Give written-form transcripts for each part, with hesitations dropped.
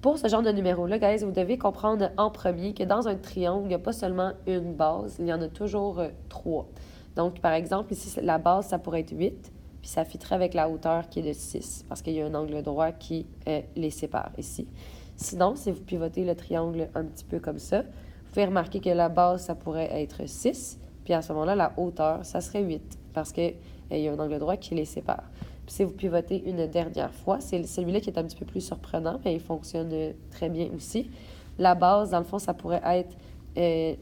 Pour ce genre de numéro-là, guys, vous devez comprendre en premier que dans un triangle, il n'y a pas seulement une base, il y en a toujours 3. Donc, par exemple, ici, la base, ça pourrait être 8, puis ça fitterait avec la hauteur qui est de 6, parce qu'il y a un angle droit qui les sépare ici. Sinon, si vous pivotez le triangle un petit peu comme ça, vous pouvez remarquer que la base, ça pourrait être 6, puis à ce moment-là, la hauteur, ça serait 8, parce qu'il y a un angle droit qui les sépare. Puis si vous pivotez une dernière fois, c'est celui-là qui est un petit peu plus surprenant, mais il fonctionne très bien aussi. La base, dans le fond, ça pourrait être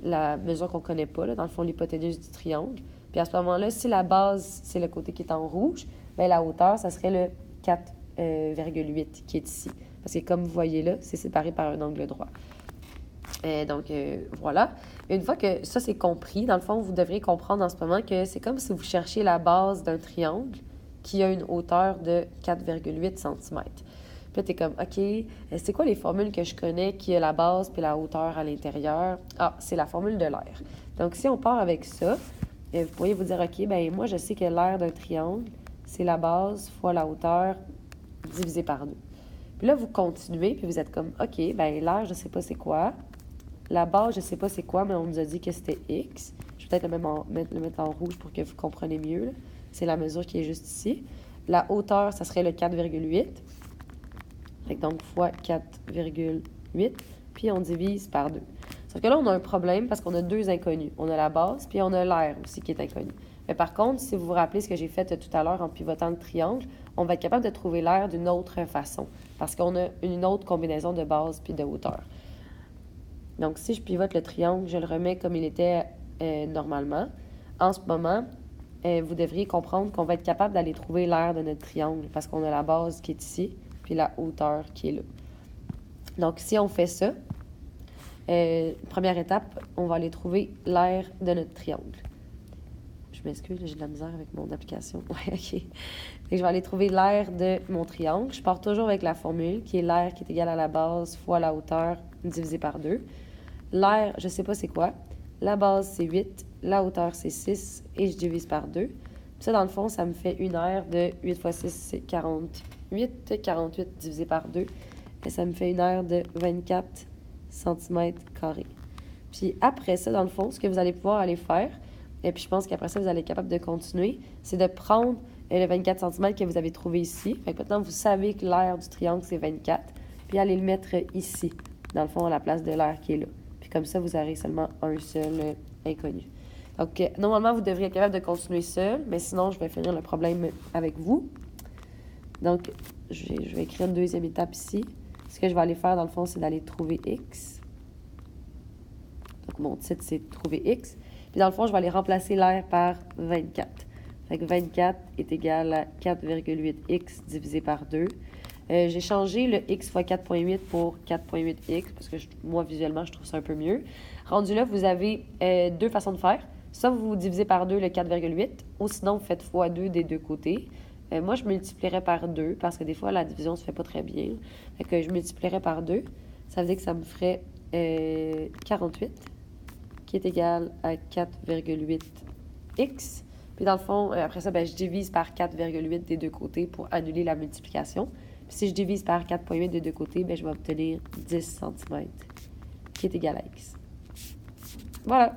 la mesure qu'on ne connaît pas, là, dans le fond, l'hypoténuse du triangle. Puis à ce moment-là, si la base, c'est le côté qui est en rouge, bien, la hauteur, ça serait le 4,8 qui est ici. Parce que comme vous voyez là, c'est séparé par un angle droit. Donc, voilà. Une fois que ça, c'est compris, dans le fond, vous devriez comprendre en ce moment que c'est comme si vous cherchiez la base d'un triangle qui a une hauteur de 4,8 cm. Puis là, t'es comme, OK, c'est quoi les formules que je connais qui a la base puis la hauteur à l'intérieur? Ah, c'est la formule de l'air. Donc, si on part avec ça, vous pourriez vous dire, OK, ben moi, je sais que l'air d'un triangle, c'est la base fois la hauteur divisé par 2. Puis là, vous continuez, puis vous êtes comme, OK, ben l'air, je sais pas c'est quoi. La base, je sais pas c'est quoi, mais on nous a dit que c'était X. Je vais peut-être le mettre en rouge pour que vous compreniez mieux, là. C'est la mesure qui est juste ici. La hauteur, ça serait le 4,8. Donc, fois 4,8. Puis, on divise par 2. Sauf que là, on a un problème parce qu'on a 2 inconnus. On a la base, puis on a l'air aussi qui est inconnu. Mais par contre, si vous vous rappelez ce que j'ai fait tout à l'heure en pivotant le triangle, on va être capable de trouver l'air d'une autre façon. Parce qu'on a une autre combinaison de base puis de hauteur. Donc, si je pivote le triangle, je le remets comme il était normalement. En ce moment, vous devriez comprendre qu'on va être capable d'aller trouver l'aire de notre triangle parce qu'on a la base qui est ici, puis la hauteur qui est là. Donc, si on fait ça, première étape, on va aller trouver l'aire de notre triangle. Je m'excuse, j'ai de la misère avec mon application. Ouais, OK. Et je vais aller trouver l'aire de mon triangle. Je pars toujours avec la formule qui est l'aire qui est égale à la base fois la hauteur divisé par 2. L'aire, je ne sais pas c'est quoi. La base, c'est 8. La hauteur, c'est 6. Et je divise par 2. Puis ça, dans le fond, ça me fait une aire de 8 fois 6, c'est 48. 48 divisé par 2. Et ça me fait une aire de 24 cm². Puis après ça, dans le fond, ce que vous allez pouvoir aller faire, et puis je pense qu'après ça, vous allez être capable de continuer, c'est de prendre le 24 cm que vous avez trouvé ici. Fait que maintenant, vous savez que l'aire du triangle, c'est 24. Puis allez le mettre ici, dans le fond, à la place de l'aire qui est là. Puis comme ça, vous aurez seulement un seul inconnu. Donc, normalement, vous devriez être capable de continuer seul, mais sinon, je vais finir le problème avec vous. Donc, je vais écrire une deuxième étape ici. Ce que je vais aller faire, dans le fond, c'est d'aller trouver X. Donc, mon titre, c'est trouver X. Puis, dans le fond, je vais aller remplacer l'aire par 24. Fait que 24 est égal à 4,8x divisé par 2. J'ai changé le x fois 4,8 pour 4,8x parce que moi, visuellement, je trouve ça un peu mieux. Rendu là, vous avez 2 façons de faire. Soit vous divisez par 2 le 4,8 ou sinon, vous faites fois 2 des deux côtés. Moi, je multiplierais par 2 parce que des fois, la division ne se fait pas très bien. Fait que je multiplierais par 2. Ça veut dire que ça me ferait 48 qui est égal à 4,8x. Puis dans le fond, après ça, je divise par 4,8 des deux côtés pour annuler la multiplication. Puis si je divise par 4,8 des deux côtés, je vais obtenir 10 cm qui est égal à x. Voilà.